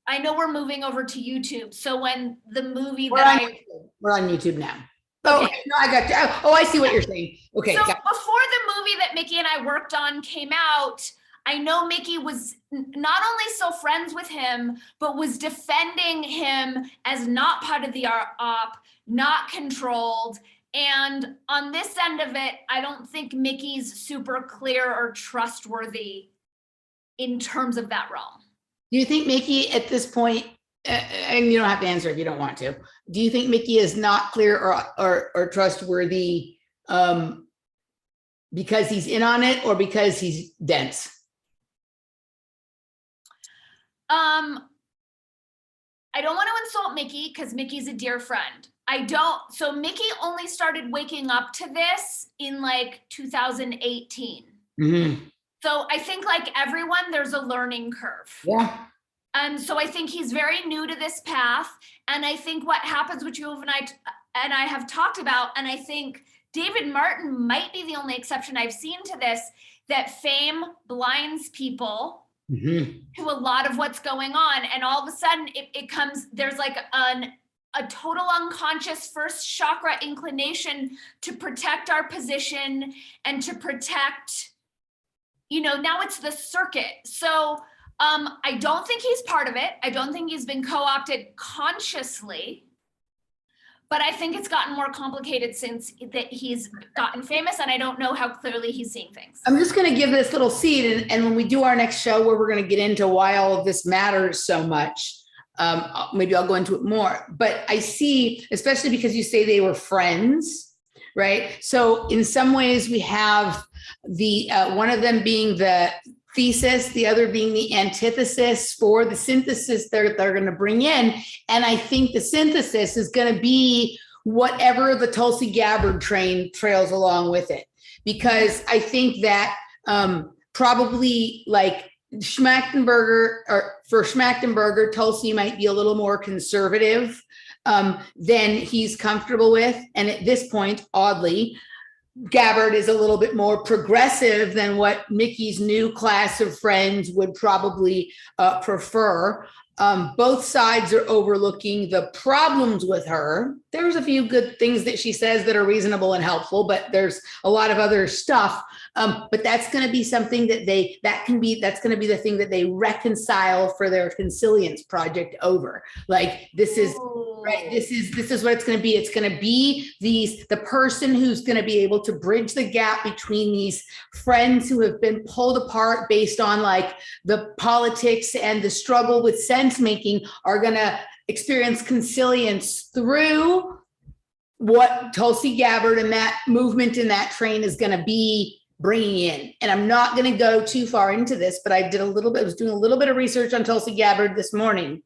I know we're moving over to YouTube. So when the movie we're on YouTube now. Oh, okay. No, I got you. Oh, I see what you're saying. Okay. So before the movie that Mickey and I worked on came out, I know Mickey was not only still friends with him, but was defending him as not part of the op, not controlled. And on this end of it, I don't think Mickey's super clear or trustworthy in terms of that realm. Do you think Mickey at this point, and you don't have to answer if you don't want to, do you think Mickey is not clear or trustworthy because he's in on it or because he's dense? I don't want to insult Mickey because Mickey's a dear friend. So Mickey only started waking up to this in like 2018. Mm-hmm. So I think like everyone, there's a learning curve. Yeah. And so I think he's very new to this path. And I think what happens, which you and I have talked about, and I think David Martin might be the only exception I've seen to this, that fame blinds people to a lot of what's going on. And all of a sudden it comes, there's like a total unconscious first chakra inclination to protect our position and to protect, now it's the circuit. So I don't think he's part of it. I don't think he's been co-opted consciously, but I think it's gotten more complicated since that he's gotten famous, and I don't know how clearly he's seeing things. I'm just going to give this little seed, and when we do our next show where we're going to get into why all of this matters so much, maybe I'll go into it more. But I see, especially because you say they were friends, right? So in some ways we have the one of them being the thesis, the other being the antithesis for the synthesis they're going to bring in. And I think the synthesis is going to be whatever the Tulsi Gabbard train trails along with it. Because I think that probably like Schmachtenberger, or for Schmachtenberger, Tulsi might be a little more conservative than he's comfortable with. And at this point, oddly, Gabbard is a little bit more progressive than what Mickey's new class of friends would probably prefer. Both sides are overlooking the problems with her. There's a few good things that she says that are reasonable and helpful, but there's a lot of other stuff. But that's going to be something that that's going to be the thing that they reconcile for their consilience project over. Like this is right. This is what it's going to be. It's going to be the person who's going to be able to bridge the gap between these friends who have been pulled apart based on like the politics and the struggle with sense making are going to experience consilience through what Tulsi Gabbard and that movement in that train is going to be bringing in. And I'm not going to go too far into this, but I was doing a little bit of research on Tulsi Gabbard this morning.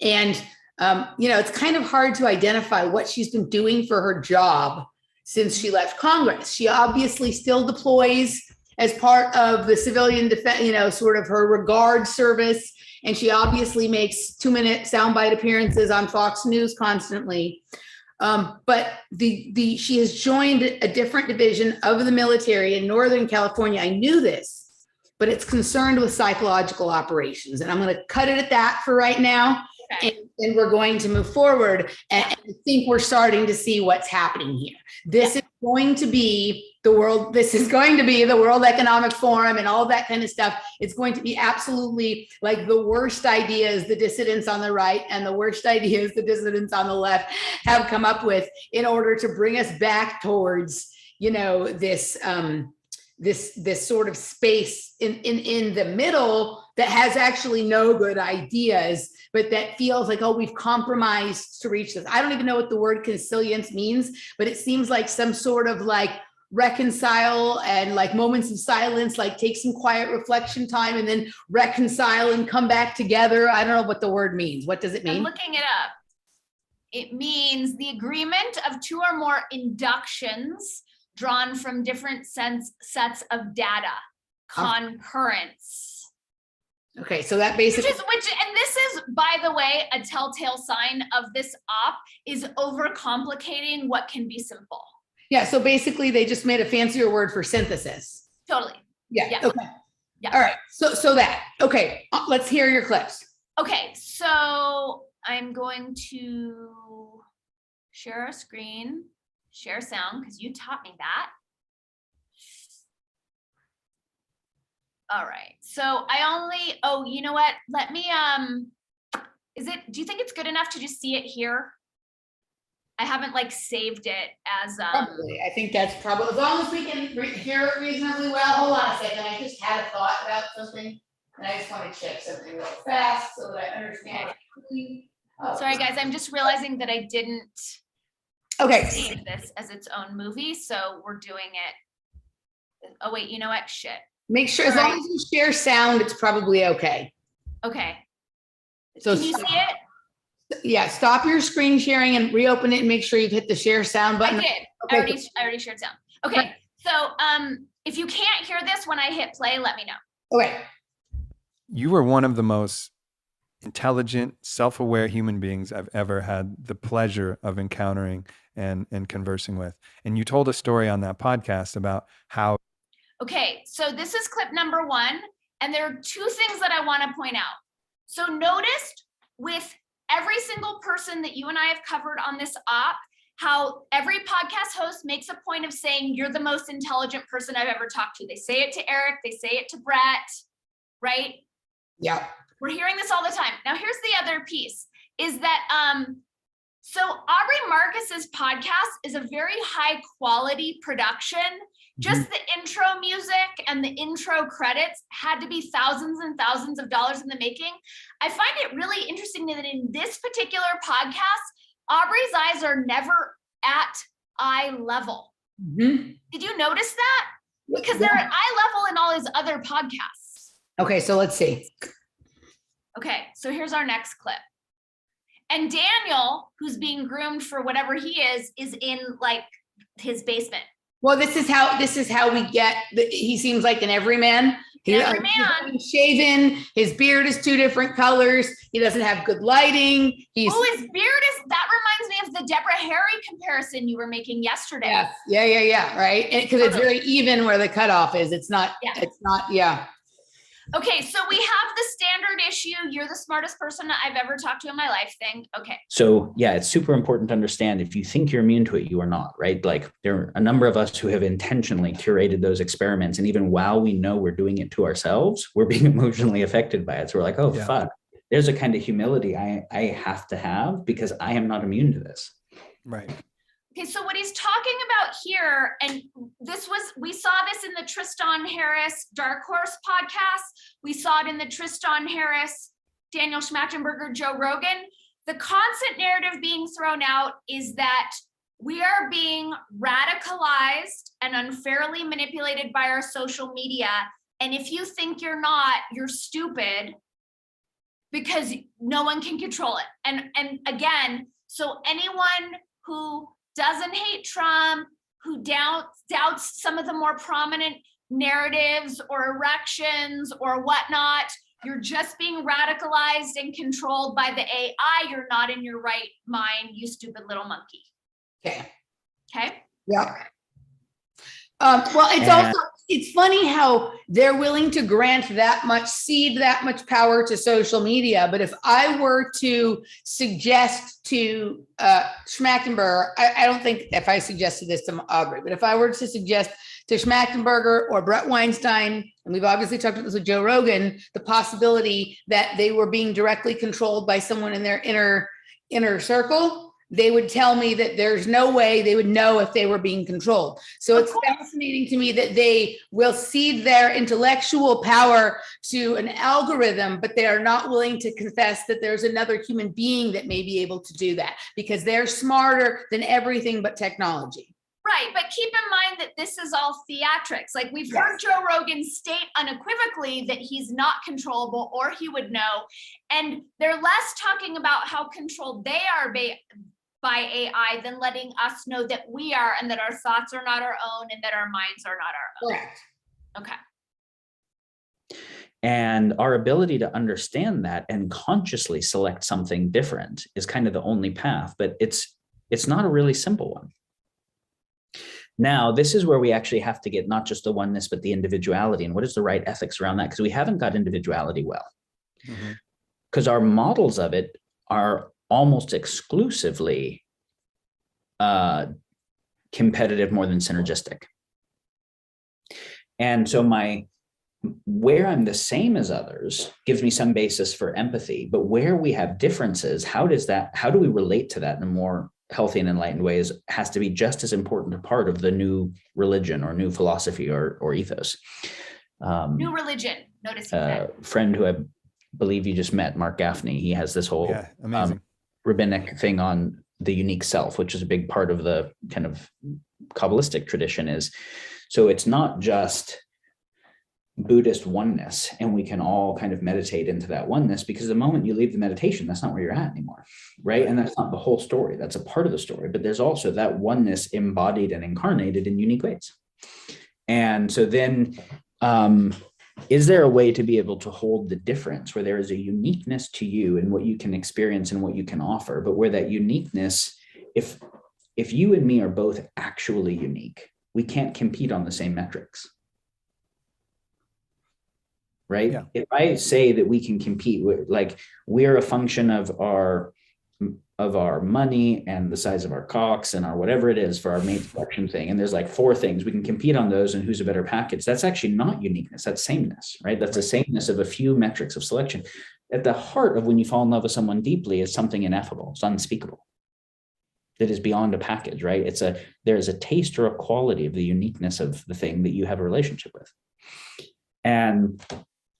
And, it's kind of hard to identify what she's been doing for her job since she left Congress. She obviously still deploys as part of the civilian defense, sort of her regard service. And she obviously makes 2-minute soundbite appearances on Fox News constantly. But she has joined a different division of the military in Northern California. I knew this, but it's concerned with psychological operations. And I'm going to cut it at that for right now. Okay. And we're going to move forward. And I think we're starting to see what's happening here. This is going to be the World Economic Forum and all that kind of stuff. It's going to be absolutely like the worst ideas the dissidents on the right and the worst ideas the dissidents on the left have come up with in order to bring us back towards, this sort of space in the middle that has actually no good ideas, but that feels like, oh, we've compromised to reach this. I don't even know what the word consilience means, but it seems like some sort of like reconcile and like moments of silence, like take some quiet reflection time and then reconcile and come back together. I don't know what the word means. What does it mean? I'm looking it up. It means the agreement of two or more inductions drawn from different sets of data, concurrence. Okay, so that basically, and this is, by the way, a telltale sign of this op is overcomplicating what can be simple. Yeah, so basically they just made a fancier word for synthesis. Totally. Yeah. Okay. Yeah. All right. So that, okay, let's hear your clips. Okay, so I'm going to share a screen, share sound, because you taught me that. All right. So oh, you know what? Let me, do you think it's good enough to just see it here? I haven't like saved it as, Probably. I think that's probably, as long as we can hear it reasonably well. Hold on a second. I just had a thought about something and I just want to check something real fast so that I understand. Oh. Sorry guys, I'm just realizing that I didn't Okay. save this as its own movie. So we're doing it. Oh wait, you know what? Shit. Make sure, as long as you share sound, it's probably okay. Okay. So can you see it? Yeah, stop your screen sharing and reopen it and make sure you've hit the share sound button. I did. Okay. I already shared sound. Okay. So if you can't hear this when I hit play, let me know. Okay. You are one of the most intelligent, self-aware human beings I've ever had the pleasure of encountering and conversing with. And you told a story on that podcast about how. Okay, so this is clip number 1, and there are 2 things that I want to point out. So notice with every single person that you and I have covered on this op, how every podcast host makes a point of saying, you're the most intelligent person I've ever talked to. They say it to Eric, they say it to Brett, right? Yeah. We're hearing this all the time. Now, here's the other piece, is that, so Aubrey Marcus's podcast is a very high quality production. Just the intro music and the intro credits had to be thousands and thousands of dollars in the making. I find it really interesting that in this particular podcast, Aubrey's eyes are never at eye level. Did you notice that? Because they're at eye level in all his other podcasts. Okay, so let's see. Okay, so here's our next clip. And Daniel, who's being groomed for whatever he is in like his basement. Well, this is how we get, he seems like an everyman. He's shaven, his beard is 2 different colors. He doesn't have good lighting. His beard is, that reminds me of the Deborah Harry comparison you were making yesterday. Yeah, right? Because it's very even where the cutoff is. It's not, Okay, so we have the standard issue, you're the smartest person I've ever talked to in my life thing. Okay. So yeah, it's super important to understand if you think you're immune to it, you are not, right? Like there are a number of us who have intentionally curated those experiments. And even while we know we're doing it to ourselves, we're being emotionally affected by it. So we're like, oh, fuck, there's a kind of humility I have to have because I am not immune to this. Right. Okay, so what he's talking about here, and we saw this in the Tristan Harris Dark Horse podcast. We saw it in the Tristan Harris, Daniel Schmachtenberger, Joe Rogan. The constant narrative being thrown out is that we are being radicalized and unfairly manipulated by our social media. And if you think you're not, you're stupid because no one can control it. And again, so anyone who doesn't hate Trump, who doubts some of the more prominent narratives or erections or whatnot, you're just being radicalized and controlled by the AI. You're not in your right mind, you stupid little monkey. Okay? Yeah. Well, it's funny how they're willing to grant that much power to social media. But if I were to suggest to Schmachtenberger, I don't think if I suggested this to Aubrey, but if I were to suggest to Schmachtenberger or Brett Weinstein, and we've obviously talked about this with Joe Rogan, the possibility that they were being directly controlled by someone in their inner circle, they would tell me that there's no way they would know if they were being controlled. So it's fascinating to me that they will cede their intellectual power to an algorithm, but they are not willing to confess that there's another human being that may be able to do that because they're smarter than everything but technology. Right, but keep in mind that this is all theatrics. Like we've heard Joe Rogan state unequivocally that he's not controllable or he would know. And they're less talking about how controlled they are by AI than letting us know that we are and that our thoughts are not our own and that our minds are not our own. Correct. Okay. And our ability to understand that and consciously select something different is kind of the only path, but it's not a really simple one. Now, this is where we actually have to get not just the oneness, but the individuality and what is the right ethics around that, because we haven't got individuality well. Because our models of it are almost exclusively competitive more than synergistic. And so my where I'm the same as others gives me some basis for empathy, but where we have differences, how do we relate to that in a more healthy and enlightened way has to be just as important a part of the new religion or new philosophy or ethos. New religion, notice that. Friend who I believe you just met, Mark Gaffney, he has this whole amazing rabbinic thing on the unique self, which is a big part of the kind of Kabbalistic tradition is. So it's not just Buddhist oneness, and we can all kind of meditate into that oneness, because the moment you leave the meditation, that's not where you're at anymore, right? And that's not the whole story. That's a part of the story, but there's also that oneness embodied and incarnated in unique ways. And so then, is there a way to be able to hold the difference where there is a uniqueness to you and what you can experience and what you can offer, but where that uniqueness, if you and me are both actually unique, we can't compete on the same metrics. Right? Yeah. If I say that we can compete, like we're a function of our money and the size of our cocks and our whatever it is for our mate selection thing, and there's like 4 things, we can compete on those and who's a better package. That's actually not uniqueness, that's sameness, right? That's a sameness of a few metrics of selection. At the heart of when you fall in love with someone deeply is something ineffable, it's unspeakable, that is beyond a package, right? There's a taste or a quality of the uniqueness of the thing that you have a relationship with. And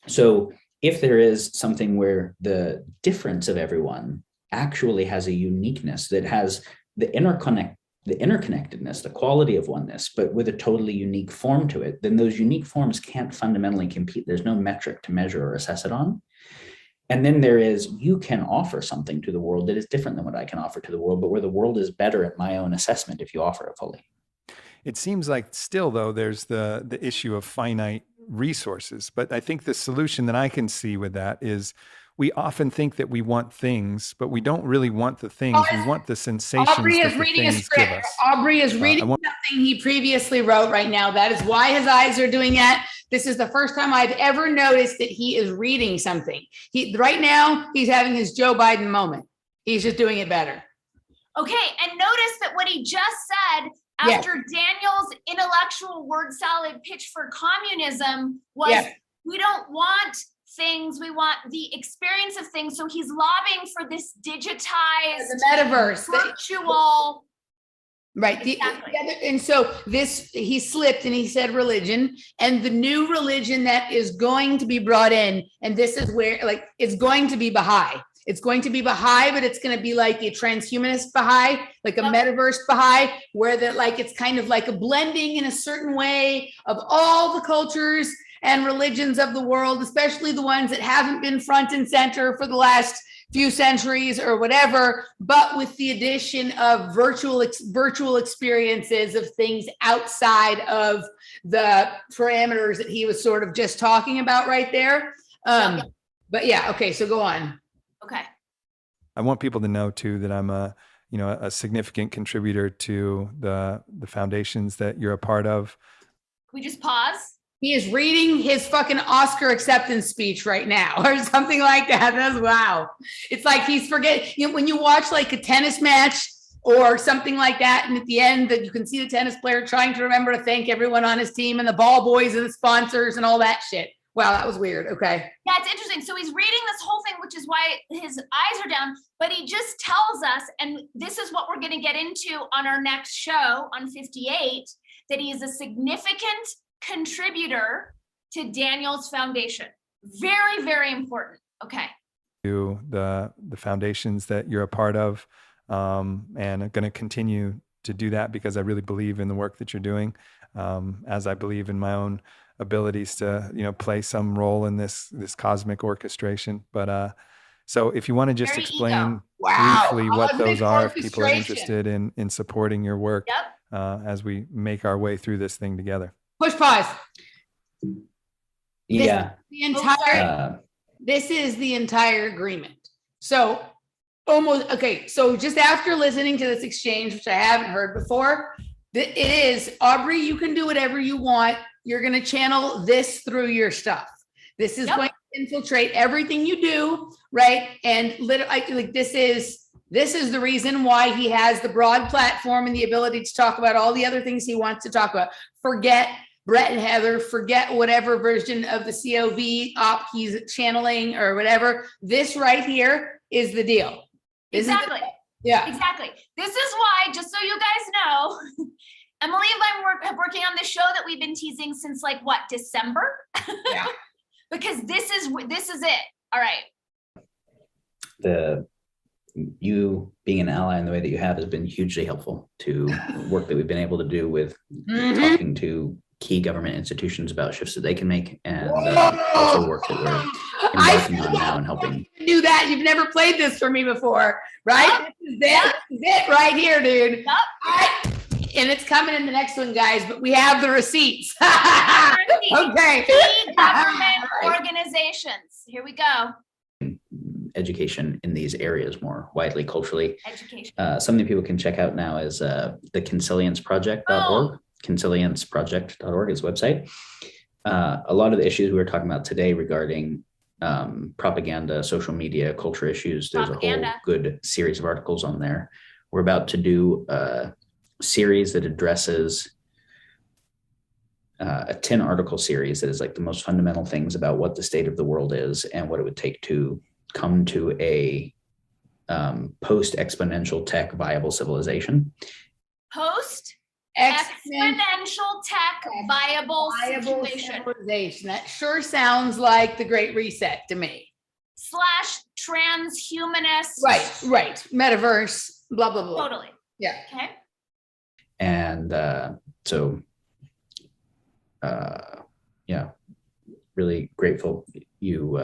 so if there is something where the difference of everyone actually has a uniqueness that has the interconnectedness, the quality of oneness, but with a totally unique form to it, then those unique forms can't fundamentally compete. There's no metric to measure or assess it on. And then you can offer something to the world that is different than what I can offer to the world, but where the world is better at my own assessment if you offer it fully. It seems like still, though, there's the issue of finite resources. But I think the solution that I can see with that is we often think that we want things, but we don't really want the things. We want the sensations Aubrey is that the reading a things give script. us. Aubrey is reading something he previously wrote right now. That is why his eyes are doing that. This is the first time I've ever noticed that he is reading something. Right now, he's having his Joe Biden moment. He's just doing it better. Okay, and notice that what he just said after Daniel's intellectual word salad pitch for communism was, we don't want things, we want the experience of things. So he's lobbying for this digitized, the metaverse, virtual. Right. Exactly. And so he slipped and he said religion, and the new religion that is going to be brought in. And this is where, like, it's going to be Baha'i. It's going to be Baha'i, but it's going to be like a transhumanist Baha'i, like a metaverse Baha'i, where it's kind of like a blending in a certain way of all the cultures and religions of the world, especially the ones that haven't been front and center for the last few centuries or whatever, but with the addition of virtual experiences of things outside of the parameters that he was sort of just talking about right there. But yeah, okay, so go on. Okay. I want people to know too that I'm a significant contributor to the foundations that you're a part of. Can we just pause? He is reading his fucking Oscar acceptance speech right now or something like that. That's wow. It's like he's forgetting, when you watch like a tennis match or something like that, and at the end that you can see the tennis player trying to remember to thank everyone on his team and the ball boys and the sponsors and all that shit. Wow, that was weird. Okay. Yeah, it's interesting. So he's reading this whole thing, which is why his eyes are down, but he just tells us, and this is what we're going to get into on our next show on 58, that he is a significant contributor to Daniel's foundation. Very, very important. Okay. To the foundations that you're a part of, and I'm going to continue to do that because I really believe in the work that you're doing, as I believe in my own abilities to play some role in this cosmic orchestration. But so if you want to just explain briefly what those are, if people are interested in supporting your work, as we make our way through this thing together. Push pause. Yeah. This is the entire agreement. So so just after listening to this exchange, which I haven't heard before, it is, Aubrey, you can do whatever you want. You're going to channel this through your stuff. This is going to infiltrate everything you do, right? And this is the reason why he has the broad platform and the ability to talk about all the other things he wants to talk about. Forget Brett and Heather, forget whatever version of the COV op he's channeling or whatever. This right here is the deal. This Exactly. Yeah. Exactly. This is why, just so you guys know, Emily and I are working on this show that we've been teasing since like what, December? Yeah. Because this is it. All right. You being an ally in the way that you have has been hugely helpful to work that we've been able to do with talking to key government institutions about shifts that they can make, and also work that we're embarking on now and helping. Do that. You've never played this for me before, right? This is it right here, dude. Yep. All right. And it's coming in the next one, guys, but we have the receipts. Okay. Key government organizations. Here we go. Education in these areas more widely culturally. Education. Something people can check out now is the consilienceproject.org. Consilienceproject.org is website. A lot of the issues we were talking about today regarding propaganda, social media, culture issues, there's a whole good series of articles on there. We're about to do a series that addresses a 10 article series that is like the most fundamental things about what the state of the world is and what it would take to come to a post-exponential tech viable civilization. Post-exponential tech viable situation. Civilization. That sure sounds like the Great Reset to me. / transhumanist. Right. Metaverse, blah, blah, blah. Totally. Yeah. Okay. And really grateful you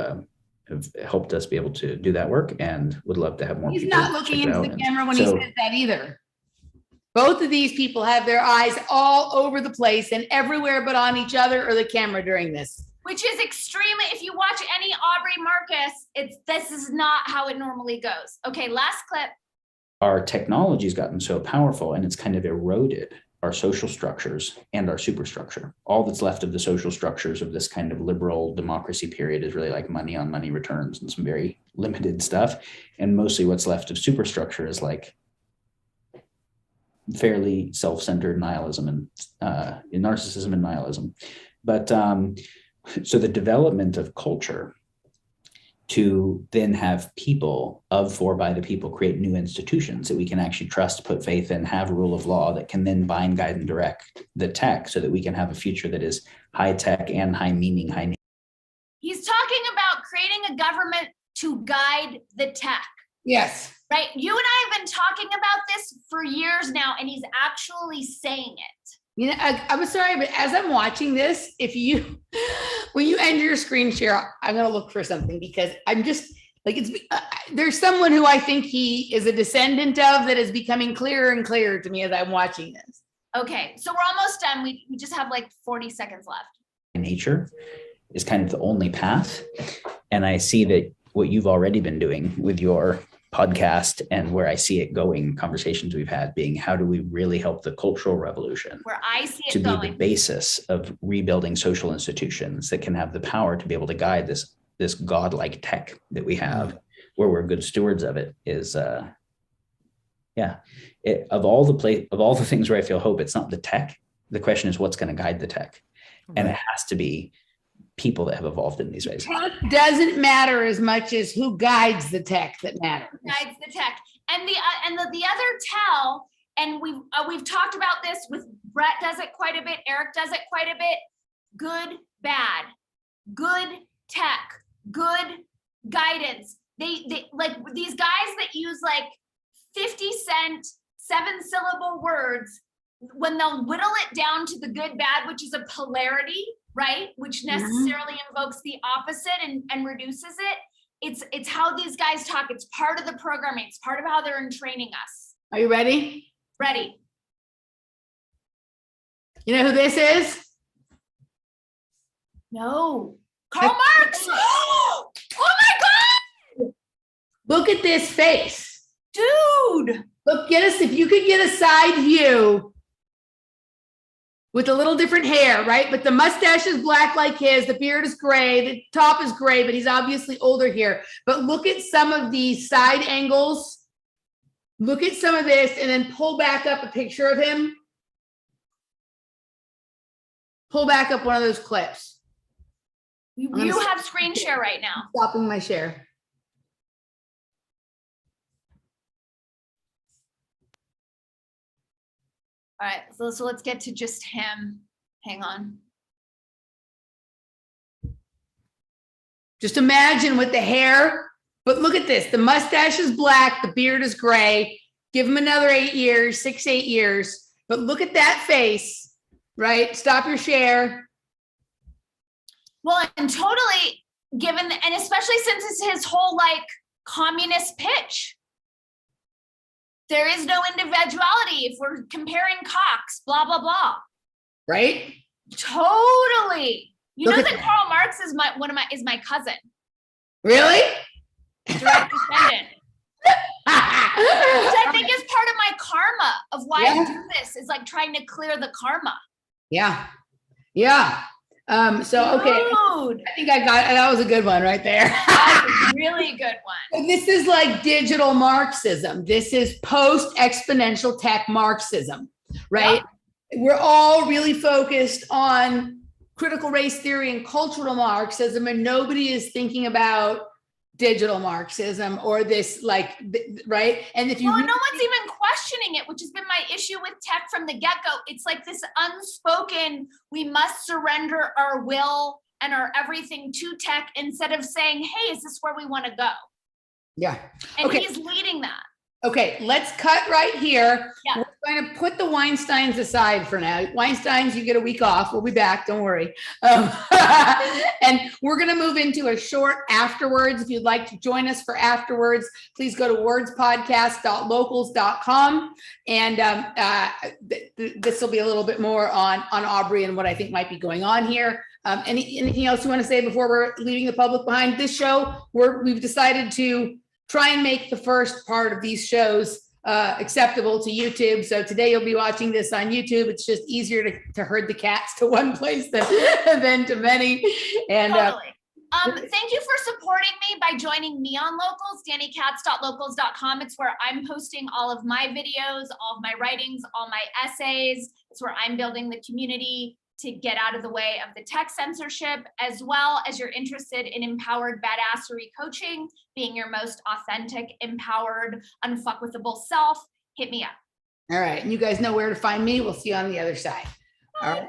have helped us be able to do that work, and would love to have more He's people not looking check it into out. the camera when he says that either. Both of these people have their eyes all over the place and everywhere but on each other or the camera during this. Which is extremely, if you watch any Aubrey Marcus, this is not how it normally goes. Okay, last clip. Our technology's gotten so powerful and it's kind of eroded our social structures and our superstructure. All that's left of the social structures of this kind of liberal democracy period is really like money on money returns and some very limited stuff. And mostly what's left of superstructure is like fairly self-centered nihilism and narcissism and nihilism. But so the development of culture to then have people of, for, by the people create new institutions that we can actually trust, put faith in, have rule of law that can then bind, guide, and direct the tech so that we can have a future that is high tech and high meaning, high. He's talking about creating a government to guide the tech. Yes. Right? You and I have been talking about this for years now, and he's actually saying it. You know, I'm sorry, but as I'm watching this, when you end your screen share, I'm going to look for something because I'm just like, there's someone who I think he is a descendant of that is becoming clearer and clearer to me as I'm watching this. Okay, so we're almost done. We just have like 40 seconds left. Nature is kind of the only path. And I see that what you've already been doing with your podcast and where I see it going, conversations we've had being, how do we really help the cultural revolution where I see it to going be the basis of rebuilding social institutions that can have the power to be able to guide this godlike tech that we have, where we're good stewards of it is, of all the things where I feel hope, it's not the tech. The question is what's going to guide the tech. Right. And it has to be people that have evolved in these ways. Tech doesn't matter as much as who guides the tech that matters. Guides the tech. And the other tell, and we've talked about this with Brett does it quite a bit, Eric does it quite a bit. Good, bad, good tech, good guidance. They like these guys that use like 50-cent 7-syllable words, when they'll whittle it down to the good, bad, which is a polarity, right? Which necessarily invokes the opposite and reduces it. It's how these guys talk. It's part of the programming. It's part of how they're entraining us. Are you ready? Ready. You know who this is? No. Karl Marx. Oh my God. Look at this face. Dude. Look, if you could get a side view with a little different hair, right? But the mustache is black like his, the beard is gray, the top is gray, but he's obviously older here. But look at some of these side angles. Look at some of this and then pull back up a picture of him. pull back up one of those clips. You I'm gonna have screen share right now. Stopping my share. All right, so let's get to just him. Hang on. Just imagine with the hair, but look at this. The mustache is black, the beard is gray. Give him another 8 years, 6, 8 years. But look at that face, right? Stop your share. Well, and totally given, and especially since it's his whole like communist pitch. There is no individuality if we're comparing cocks, blah, blah, blah. Right? Totally. You Look know at that that. Karl Marx is my cousin, Really? direct descendant. Which I think is part of my karma of why I do this, is like trying to clear the karma. Yeah. Yeah. So, okay. Dude, I think I got, that was a good one right there. that's a really good one. This is like digital Marxism. This is post-exponential tech Marxism, right? We're all really focused on critical race theory and cultural Marxism, and nobody is thinking about digital Marxism or this like, right? And if you Well, no one's even questioning it, which has been my issue with tech from the get-go. It's like this unspoken, we must surrender our will and our everything to tech instead of saying, hey, is this where we want to go? Yeah. And Okay. he's leading that. Okay, let's cut right here. Yeah. We're going to put the Weinsteins aside for now. Weinsteins, you get a week off. We'll be back. Don't worry. And we're going to move into a short Afterwords. If you'd like to join us for Afterwords, please go to wordspodcast.locals.com. And this will be a little bit more on Aubrey and what I think might be going on here. Anything else you want to say before we're leaving the public behind? This show, we've decided to try and make the first part of these shows acceptable to YouTube. So today you'll be watching this on YouTube. It's just easier to herd the cats to one place than to many. And Totally. Thank you for supporting me by joining me on Locals, DaniCats.locals.com. It's where I'm posting all of my videos, all of my writings, all my essays. It's where I'm building the community to get out of the way of the tech censorship, as well as you're interested in empowered badassery coaching, being your most authentic, empowered, unfuckwithable self, hit me up. all right, and you guys know where to find me. We'll see you on the other side. All right.